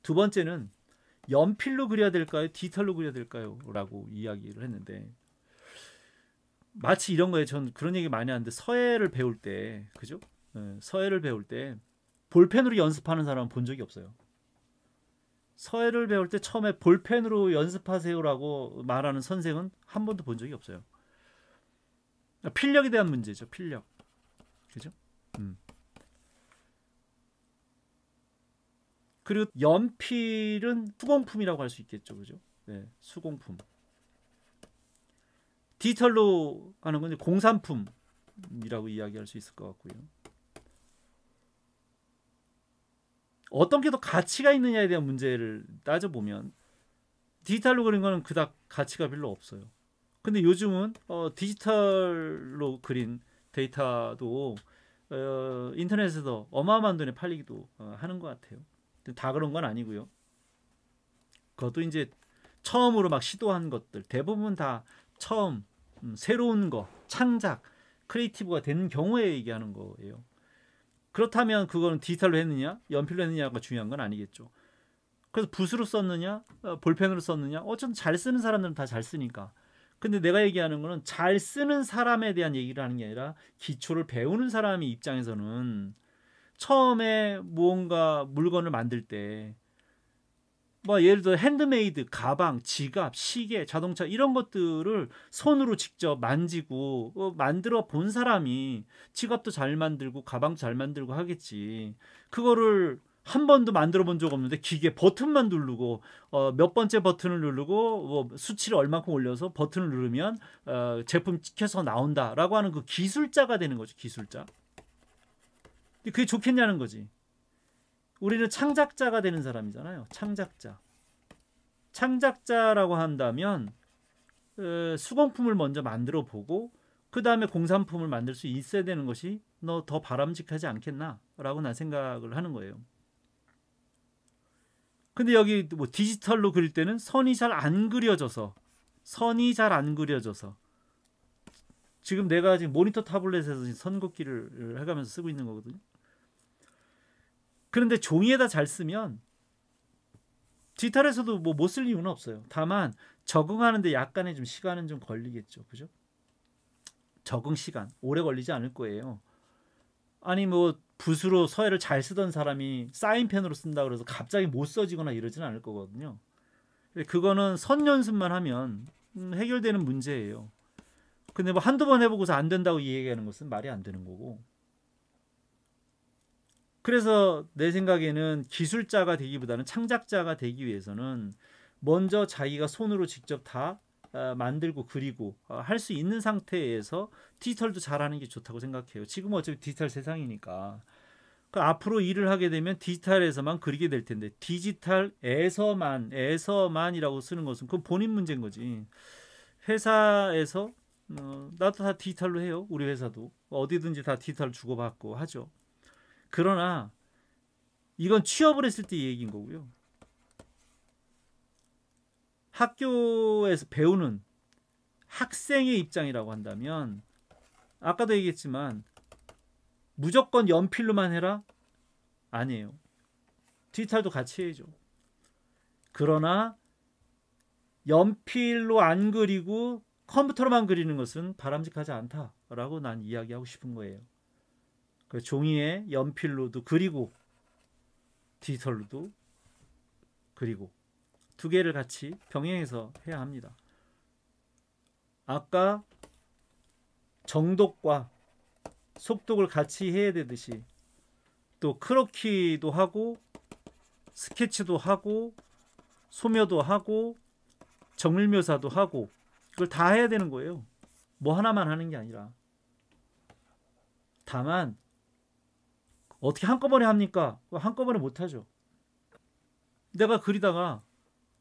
두 번째는 연필로 그려야 될까요? 디지털로 그려야 될까요? 라고 이야기를 했는데 마치 이런 거에 전 그런 얘기 많이 하는데 서예를 배울 때 그죠? 서예를 배울 때 볼펜으로 연습하는 사람은 본 적이 없어요. 서예를 배울 때 처음에 볼펜으로 연습하세요라고 말하는 선생은 한 번도 본 적이 없어요. 필력에 대한 문제죠. 필력. 그죠? 그리고 연필은 수공품이라고 할 수 있겠죠. 그죠? 네, 수공품. 디지털로 하는 건 공산품이라고 이야기할 수 있을 것 같고요. 어떤 게 더 가치가 있느냐에 대한 문제를 따져보면 디지털로 그린 거는 그닥 가치가 별로 없어요. 근데 요즘은 디지털로 그린 데이터도 인터넷에서 어마어마한 돈에 팔리기도 하는 것 같아요. 다 그런 건 아니고요. 그것도 이제 처음으로 막 시도한 것들 대부분 다 처음 새로운 거 창작 크리에이티브가 되는 경우에 얘기하는 거예요. 그렇다면 그거는 디지털로 했느냐 연필로 했느냐가 중요한 건 아니겠죠. 그래서 붓으로 썼느냐 볼펜으로 썼느냐 어쨌든 잘 쓰는 사람들은 다 잘 쓰니까. 근데 내가 얘기하는 거는 잘 쓰는 사람에 대한 얘기를 하는 게 아니라 기초를 배우는 사람의 입장에서는 처음에 무언가 물건을 만들 때 뭐 예를 들어 핸드메이드, 가방, 지갑, 시계, 자동차 이런 것들을 손으로 직접 만지고 만들어 본 사람이 지갑도 잘 만들고 가방도 잘 만들고 하겠지. 그거를 한 번도 만들어 본 적 없는데 기계 버튼만 누르고 몇 번째 버튼을 누르고 뭐 수치를 얼마큼 올려서 버튼을 누르면 제품 찍혀서 나온다라고 하는 그 기술자가 되는 거죠. 기술자. 그게 좋겠냐는 거지. 우리는 창작자가 되는 사람이잖아요. 창작자. 창작자라고 한다면 수공품을 먼저 만들어 보고 그 다음에 공산품을 만들 수 있어야 되는 것이 너 더 바람직하지 않겠나라고 난 생각을 하는 거예요. 근데 여기 뭐 디지털로 그릴 때는 선이 잘 안 그려져서 지금 내가 지금 모니터 타블렛에서 선긋기를 해가면서 쓰고 있는 거거든요. 그런데 종이에다 잘 쓰면 디지털에서도 뭐 못 쓸 이유는 없어요. 다만 적응하는데 약간의 좀 시간은 좀 걸리겠죠. 그죠? 적응 시간 오래 걸리지 않을 거예요. 아니 뭐 붓으로 서예를 잘 쓰던 사람이 사인펜으로 쓴다 그래서 갑자기 못 써지거나 이러지는 않을 거거든요. 그거는 선 연습만 하면 해결되는 문제예요. 근데 뭐 한두 번 해보고서 안 된다고 얘기하는 것은 말이 안 되는 거고. 그래서 내 생각에는 기술자가 되기보다는 창작자가 되기 위해서는 먼저 자기가 손으로 직접 다 만들고 그리고 할 수 있는 상태에서 디지털도 잘하는 게 좋다고 생각해요. 지금은 어차피 디지털 세상이니까. 앞으로 일을 하게 되면 디지털에서만 그리게 될 텐데 디지털에서만이라고 쓰는 것은 그건 본인 문제인 거지. 회사에서 나도 다 디지털로 해요. 우리 회사도 어디든지 다 디지털 주고받고 하죠. 그러나 이건 취업을 했을 때 얘기인 거고요. 학교에서 배우는 학생의 입장이라고 한다면 아까도 얘기했지만 무조건 연필로만 해라? 아니에요. 디지털도 같이 해야죠. 그러나 연필로 안 그리고 컴퓨터로만 그리는 것은 바람직하지 않다라고 난 이야기하고 싶은 거예요. 그 종이에 연필로도 그리고 디지털로도 그리고 두 개를 같이 병행해서 해야 합니다. 아까 정독과 속독을 같이 해야 되듯이 또 크로키도 하고 스케치도 하고 소묘도 하고 정밀묘사도 하고 그걸 다 해야 되는 거예요. 뭐 하나만 하는 게 아니라. 다만 어떻게 한꺼번에 합니까? 한꺼번에 못하죠. 내가 그리다가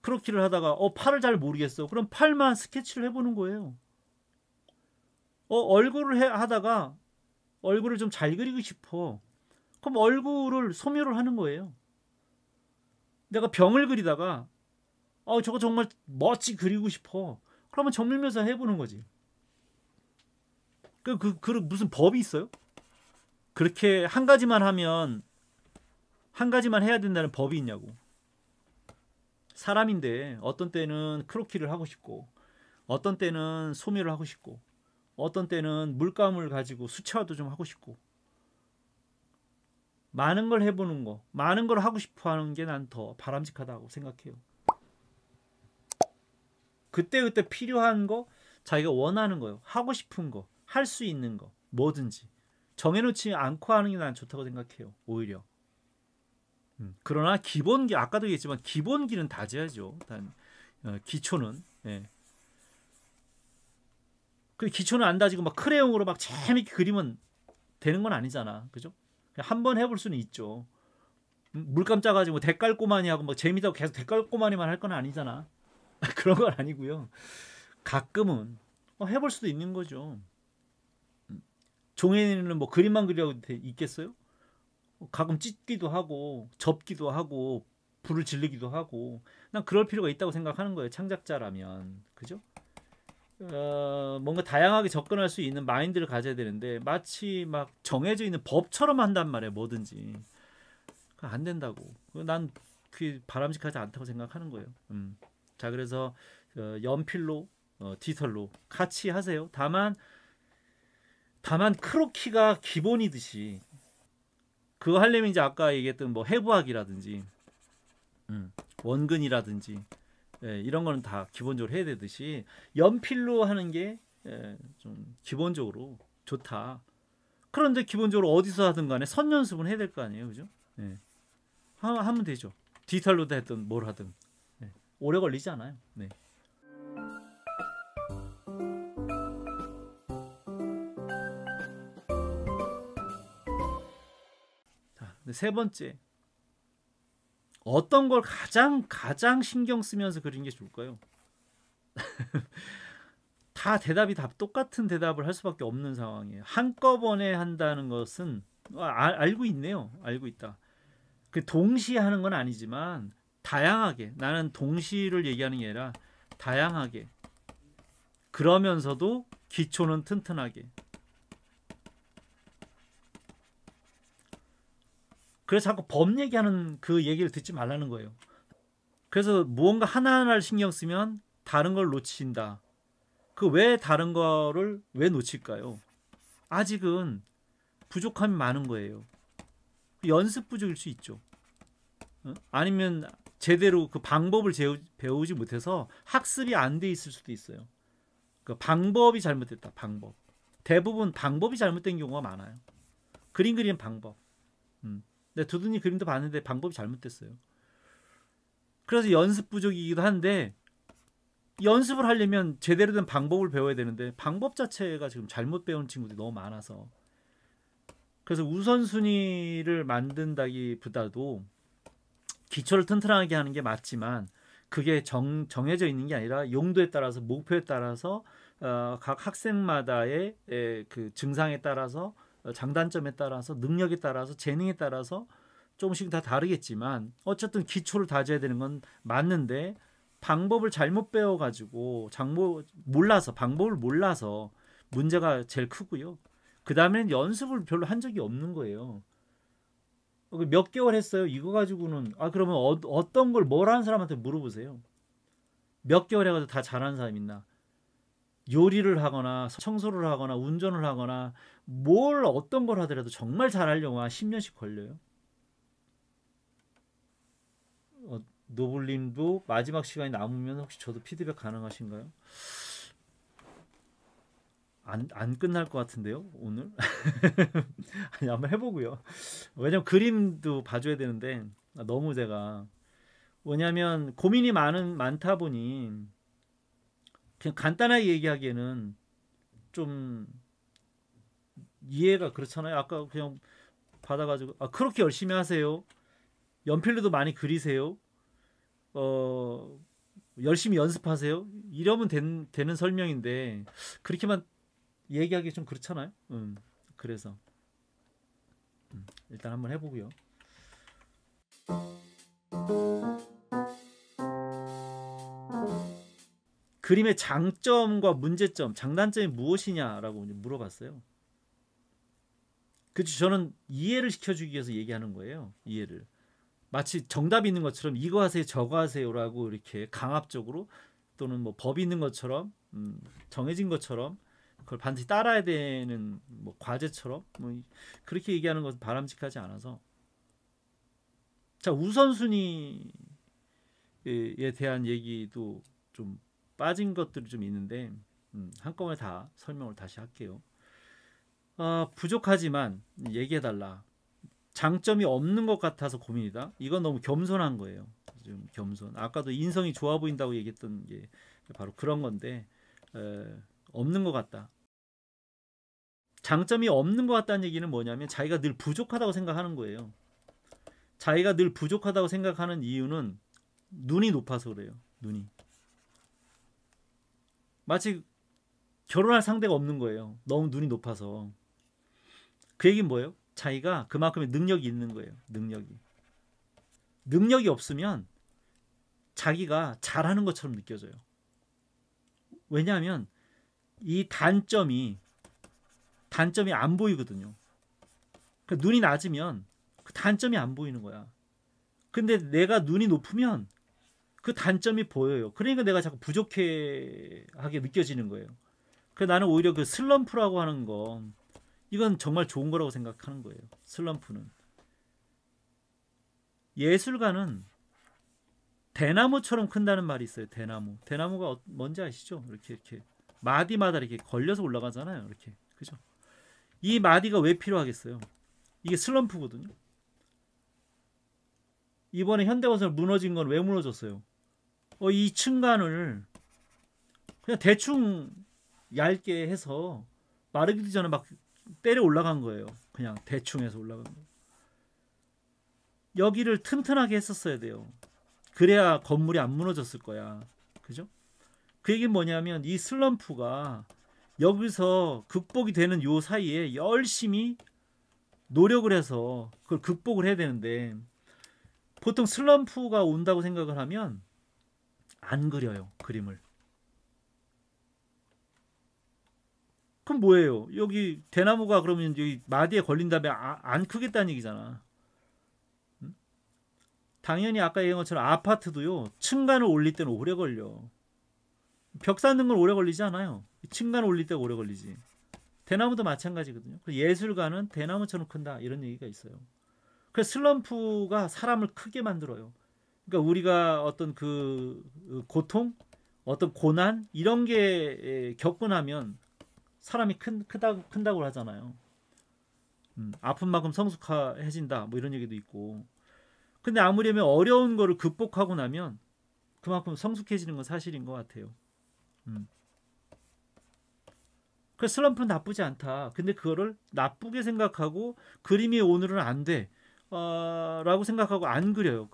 크로키를 하다가 팔을 잘 모르겠어. 그럼 팔만 스케치를 해보는 거예요. 얼굴을 하다가 얼굴을 좀 잘 그리고 싶어. 그럼 얼굴을 소묘를 하는 거예요. 내가 병을 그리다가 저거 정말 멋지게 그리고 싶어. 그러면 정밀묘사 해보는 거지. 무슨 법이 있어요? 그렇게 한 가지만 하면 한 가지만 해야 된다는 법이 있냐고. 사람인데 어떤 때는 크로키를 하고 싶고 어떤 때는 소묘를 하고 싶고 어떤 때는 물감을 가지고 수채화도 좀 하고 싶고 많은 걸 해보는 거, 많은 걸 하고 싶어 하는 게 난 더 바람직하다고 생각해요. 그때그때 필요한 거, 자기가 원하는 거요. 하고 싶은 거, 할 수 있는 거, 뭐든지 정해놓지 않고 하는 게 난 좋다고 생각해요. 오히려. 그러나 기본기, 아까도 얘기했지만 기본기는 다져야죠. 기초는. 예. 그 기초는 안 다지고 막 크레용으로 막 재밌게 그리면 되는 건 아니잖아. 그죠? 한번 해볼 수는 있죠. 물감 짜가지고 대깔꼬마니 하고 뭐 재미다고 계속 대깔꼬마니만 할 건 아니잖아. 그런 건 아니고요. 가끔은 해볼 수도 있는 거죠. 종이에는 뭐 그림만 그리라고 있겠어요? 가끔 찢기도 하고 접기도 하고 불을 지르기도 하고 난 그럴 필요가 있다고 생각하는 거예요. 창작자라면. 그죠? 뭔가 다양하게 접근할 수 있는 마인드를 가져야 되는데 마치 막 정해져 있는 법처럼 한단 말이에요. 뭐든지. 안 된다고. 난 그게 바람직하지 않다고 생각하는 거예요. 자, 그래서 연필로 디지털로 같이 하세요. 다만 크로키가 기본이듯이 그거 하려면 이제 아까 얘기했던 뭐 해부학이라든지 원근이라든지 이런 거는 다 기본적으로 해야 되듯이 연필로 하는 게 좀 기본적으로 좋다. 그런데 기본적으로 어디서 하든 간에 선 연습은 해야 될 거 아니에요. 그죠? 하면 되죠. 디지털로도 했든 뭘 하든. 오래 걸리지 않아요. 네. 자, 세 번째. 어떤 걸 가장 신경 쓰면서 그리는 게 좋을까요? 다 대답이 다 똑같은 대답을 할 수밖에 없는 상황이에요. 한꺼번에 한다는 것은 알고 있네요. 알고 있다. 그 동시에 하는 건 아니지만 다양하게, 나는 동시를 얘기하는 게 아니라 다양하게, 그러면서도 기초는 튼튼하게. 그래서 자꾸 법 얘기하는 그 얘기를 듣지 말라는 거예요. 그래서 무언가 하나하나를 신경 쓰면 다른 걸 놓친다. 그 왜 다른 거를 왜 놓칠까요? 아직은 부족함이 많은 거예요. 연습 부족일 수 있죠. 아니면 제대로 그 방법을 배우지 못해서 학습이 안 돼 있을 수도 있어요. 그 방법이 잘못됐다. 방법. 대부분 방법이 잘못된 경우가 많아요. 그림 그리는 방법. 근데 두둔이 그림도 봤는데 방법이 잘못됐어요. 그래서 연습 부족이기도 한데 연습을 하려면 제대로 된 방법을 배워야 되는데 방법 자체가 지금 잘못 배운 친구들이 너무 많아서, 그래서 우선순위를 만든다기보다도 기초를 튼튼하게 하는 게 맞지만 그게 정해져 있는 게 아니라 용도에 따라서, 목표에 따라서, 각 학생마다의 그 증상에 따라서, 장단점에 따라서, 능력에 따라서, 재능에 따라서 조금씩 다 다르겠지만 어쨌든 기초를 다져야 되는 건 맞는데, 방법을 잘못 배워가지고 방법을 몰라서 문제가 제일 크고요. 그 다음에는 연습을 별로 한 적이 없는 거예요. 몇 개월 했어요. 이거 가지고는 그러면 어떤 걸 뭘 하는 사람한테 물어보세요. 몇 개월 해가지고 다 잘하는 사람 있나? 요리를 하거나 청소를 하거나 운전을 하거나 어떤 걸 하더라도 정말 잘하려고 한 10년씩 걸려요. 노블님도 마지막 시간이 남으면 혹시 저도 피드백 가능하신가요? 안 끝날 것 같은데요, 오늘? 아니, 한번 해보고요. 왜냐면 그림도 봐줘야 되는데 너무 제가, 왜냐면 고민이 많다 보니 그냥 간단하게 얘기하기에는 좀 이해가 그렇잖아요. 아까 그냥 받아가지고 그렇게 열심히 하세요. 연필로도 많이 그리세요. 열심히 연습하세요. 이러면 되는 설명인데 그렇게만 얘기하기 좀 그렇잖아요. 그래서 일단 한번 해보고요. 그림의 장점과 문제점, 장단점이 무엇이냐라고 물어봤어요. 그렇죠. 저는 이해를 시켜주기 위해서 얘기하는 거예요. 이해를. 마치 정답이 있는 것처럼 이거 하세요 저거 하세요라고 이렇게 강압적으로 또는 뭐 법이 있는 것처럼 정해진 것처럼 그걸 반드시 따라야 되는 뭐 과제처럼 뭐 그렇게 얘기하는 것은 바람직하지 않아서 자 우선순위에 대한 얘기도 좀 빠진 것들이 좀 있는데 한꺼번에 다 설명을 다시 할게요. 부족하지만 얘기해달라. 장점이 없는 것 같아서 고민이다. 이건 너무 겸손한 거예요. 좀 겸손. 아까도 인성이 좋아 보인다고 얘기했던 게 바로 그런 건데 없는 것 같다. 장점이 없는 것 같다는 얘기는 뭐냐면 자기가 늘 부족하다고 생각하는 거예요. 자기가 늘 부족하다고 생각하는 이유는 눈이 높아서 그래요. 눈이. 마치 결혼할 상대가 없는 거예요. 너무 눈이 높아서. 그 얘기는 뭐예요? 자기가 그만큼의 능력이 있는 거예요. 능력이 없으면 자기가 잘하는 것처럼 느껴져요. 왜냐하면 이 단점이 안 보이거든요. 그러니까 눈이 낮으면 그 단점이 안 보이는 거야. 근데 내가 눈이 높으면 그 단점이 보여요. 그러니까 내가 자꾸 부족하게 느껴지는 거예요. 그래서 나는 오히려 그 슬럼프라고 하는 거 이건 정말 좋은 거라고 생각하는 거예요. 슬럼프는. 예술가는 대나무처럼 큰다는 말이 있어요. 대나무. 대나무가 뭔지 아시죠? 이렇게 마디마다 이렇게 걸려서 올라가잖아요. 이렇게. 그죠? 이 마디가 왜 필요하겠어요? 이게 슬럼프거든요. 이번에 현대건설 무너진 건 왜 무너졌어요? 이 층간을 그냥 대충 얇게 해서 마르기 전에 막 때려 올라간 거예요. 그냥 대충 해서 올라간 거예요. 여기를 튼튼하게 했었어야 돼요. 그래야 건물이 안 무너졌을 거야. 그죠? 그 얘기는 뭐냐면 이 슬럼프가 여기서 극복이 되는 요 사이에 열심히 노력을 해서 그걸 극복을 해야 되는데 보통 슬럼프가 온다고 생각을 하면 안 그려요. 그림을. 그럼 뭐예요? 여기 대나무가 그러면 여기 마디에 걸린 다음에 안 크겠다는 얘기잖아. 응? 당연히 아까 얘기한 것처럼 아파트도요. 층간을 올릴 때는 오래 걸려. 벽 쌓는 건 오래 걸리지 않아요. 층간을 올릴 때가 오래 걸리지. 대나무도 마찬가지거든요. 예술가는 대나무처럼 큰다 이런 얘기가 있어요. 그래서 슬럼프가 사람을 크게 만들어요. 그러니까 우리가 어떤 그 고통, 어떤 고난 이런 게 겪고 나면 사람이 큰다고 하잖아요. 아픈 만큼 성숙해진다 뭐 이런 얘기도 있고. 근데 아무리면 어려운 거를 극복하고 나면 그만큼 성숙해지는 건 사실인 것 같아요. 그 슬럼프는 나쁘지 않다. 근데 그거를 나쁘게 생각하고 그림이 오늘은 안 돼. 라고 생각하고 안 그려요.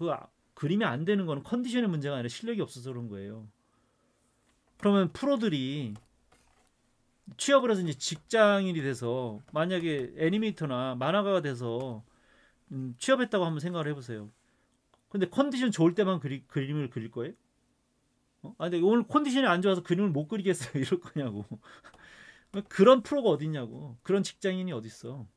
그림이 안 되는 거는 컨디션의 문제가 아니라 실력이 없어서 그런 거예요. 그러면 프로들이 취업을 해서 이제 직장인이 돼서 만약에 애니메이터나 만화가가 돼서 취업했다고 한번 생각을 해보세요. 근데 컨디션 좋을 때만 그림을 그릴 거예요? 근데 오늘 컨디션이 안 좋아서 그림을 못 그리겠어요. 이럴 거냐고. 그런 프로가 어딨냐고. 그런 직장인이 어딨어.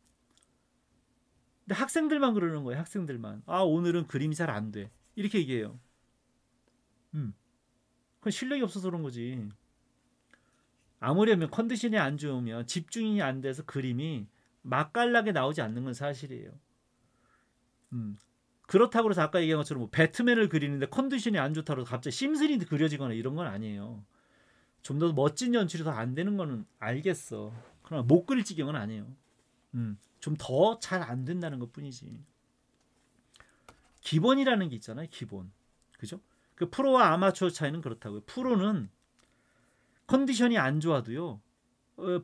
근데 학생들만 그러는 거예요. 학생들만. 오늘은 그림이 잘 안 돼. 이렇게 얘기해요. 그건 실력이 없어서 그런 거지. 아무래도 컨디션이 안 좋으면 집중이 안 돼서 그림이 맛깔나게 나오지 않는 건 사실이에요. 그렇다고 해서 아까 얘기한 것처럼 뭐 배트맨을 그리는데 컨디션이 안 좋다고 해서 갑자기 심슨이 그려지거나 이런 건 아니에요. 좀 더 멋진 연출이 더 안 되는 거는 알겠어. 그러나 못 그릴 지경은 아니에요. 좀 더 잘 안 된다는 것 뿐이지. 기본이라는 게 있잖아요. 기본. 그죠? 그 프로와 아마추어 차이는 그렇다고요. 프로는 컨디션이 안 좋아도요.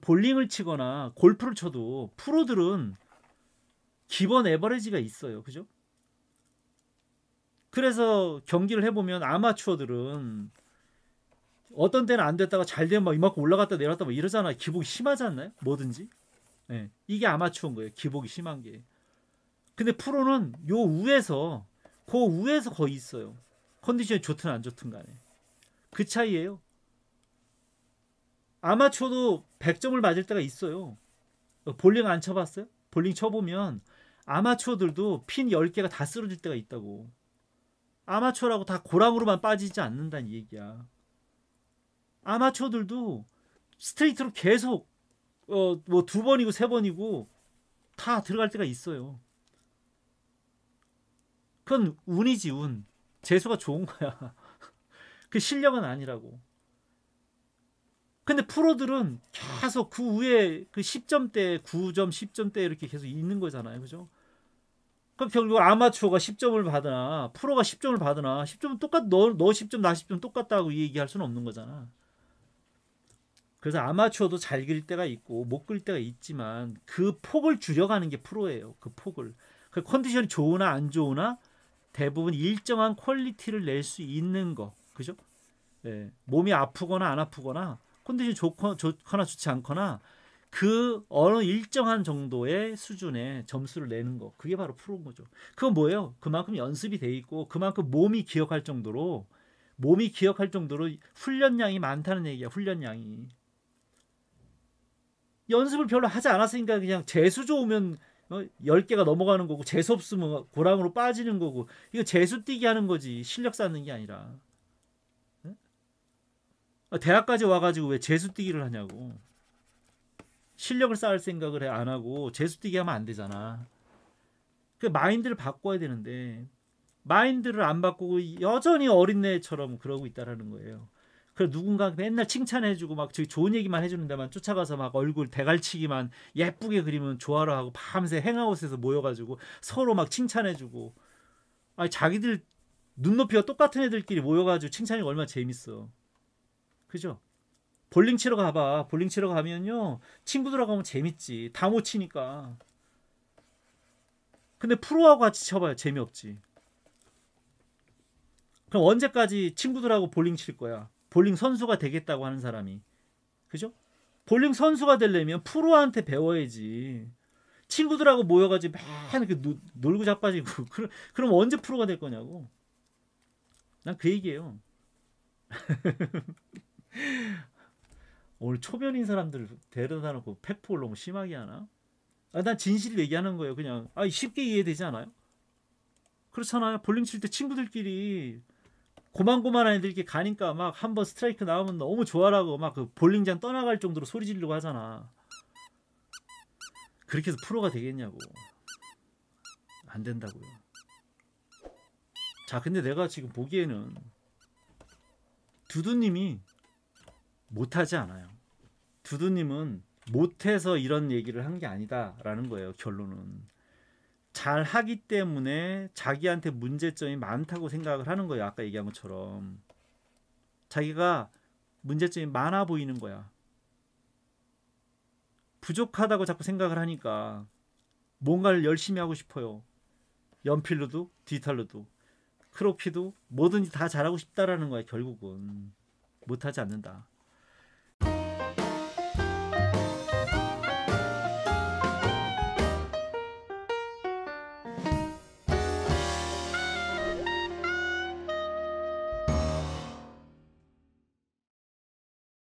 볼링을 치거나 골프를 쳐도 프로들은 기본 에버리지가 있어요. 그죠? 그래서 경기를 해보면 아마추어들은 어떤 때는 안 됐다가 잘 되면 막 이만큼 올라갔다 내려갔다 막 이러잖아요. 기복이 심하지 않나요? 뭐든지. 네. 이게 아마추어인 거예요. 기복이 심한 게. 근데 프로는 요 위에서 그 위에서 거의 있어요. 컨디션이 좋든 안 좋든 간에. 그 차이예요. 아마추어도 100점을 맞을 때가 있어요. 볼링 안 쳐봤어요? 볼링 쳐보면 아마추어들도 핀 10개가 다 쓰러질 때가 있다고. 아마추어라고 다 고랑으로만 빠지지 않는다는 얘기야. 아마추어들도 스트레이트로 계속 뭐 2번이고 3번이고 다 들어갈 때가 있어요. 그건 운이지, 운. 재수가 좋은 거야. 그 실력은 아니라고. 근데 프로들은 계속 그 위에 그 10점대, 9점, 10점대 이렇게 계속 있는 거잖아요. 그죠? 그럼 결국 아마추어가 10점을 받으나 프로가 10점을 받으나 10점은 너 10점 나 10점 똑같다고 얘기할 수는 없는 거잖아. 그래서 아마추어도 잘 그릴 때가 있고 못 그릴 때가 있지만 그 폭을 줄여가는 게 프로예요. 그 폭을. 그 컨디션이 좋으나 안 좋으나 대부분 일정한 퀄리티를 낼 수 있는 거. 그죠? 예. 몸이 아프거나 안 아프거나 컨디션이 좋거나 좋지 않거나 그 어느 일정한 정도의 수준의 점수를 내는 거. 그게 바로 프로인 거죠. 그건 뭐예요? 그만큼 연습이 돼 있고 그만큼 몸이 기억할 정도로 훈련량이 많다는 얘기야. 훈련량이. 연습을 별로 하지 않았으니까 그냥 재수 좋으면 10개가 넘어가는 거고 재수 없으면 고랑으로 빠지는 거고 이거 재수 뛰기 하는 거지 실력 쌓는 게 아니라. 대학까지 와가지고 왜 재수 뛰기를 하냐고. 실력을 쌓을 생각을 안 하고 재수 뛰기 하면 안 되잖아. 그 마인드를 바꿔야 되는데 마인드를 안 바꾸고 여전히 어린애처럼 그러고 있다라는 거예요. 그래서 누군가 맨날 칭찬해주고 막 저기 좋은 얘기만 해주는 데만 쫓아가서 막 얼굴 대갈치기만 예쁘게 그리면 좋아라 하고 밤새 행아웃에서 모여가지고 서로 막 칭찬해주고. 아니 자기들 눈높이가 똑같은 애들끼리 모여가지고 칭찬이 얼마나 재밌어. 그죠? 볼링 치러 가봐. 볼링 치러 가면요 친구들하고 하면 재밌지. 다 못 치니까. 근데 프로하고 같이 쳐봐요. 재미없지. 그럼 언제까지 친구들하고 볼링 칠 거야? 볼링 선수가 되겠다고 하는 사람이. 그죠? 볼링 선수가 되려면 프로한테 배워야지. 친구들하고 모여가지고 맨 이렇게 놀고 자빠지고 그럼 언제 프로가 될 거냐고. 난 그 얘기예요. 오늘 초면인 사람들 데려다 놓고 팩폭을 너무 심하게 하나? 난 진실 얘기하는 거예요. 그냥 쉽게 이해되지 않아요? 그렇잖아요. 볼링 칠 때 친구들끼리 고만고만한 애들끼리 가니까 막 한번 스트라이크 나오면 너무 좋아라고 막 그 볼링장 떠나갈 정도로 소리 지르고 하잖아. 그렇게 해서 프로가 되겠냐고. 안 된다고요. 자, 근데 내가 지금 보기에는 두두님이 못하지 않아요. 두두님은 못해서 이런 얘기를 한 게 아니다라는 거예요. 결론은. 잘 하기 때문에 자기한테 문제점이 많다고 생각을 하는 거예요. 아까 얘기한 것처럼. 자기가 문제점이 많아 보이는 거야. 부족하다고 자꾸 생각을 하니까 뭔가를 열심히 하고 싶어요. 연필로도 디지털로도 크로키도 뭐든지 다 잘하고 싶다라는 거야. 결국은 못하지 않는다.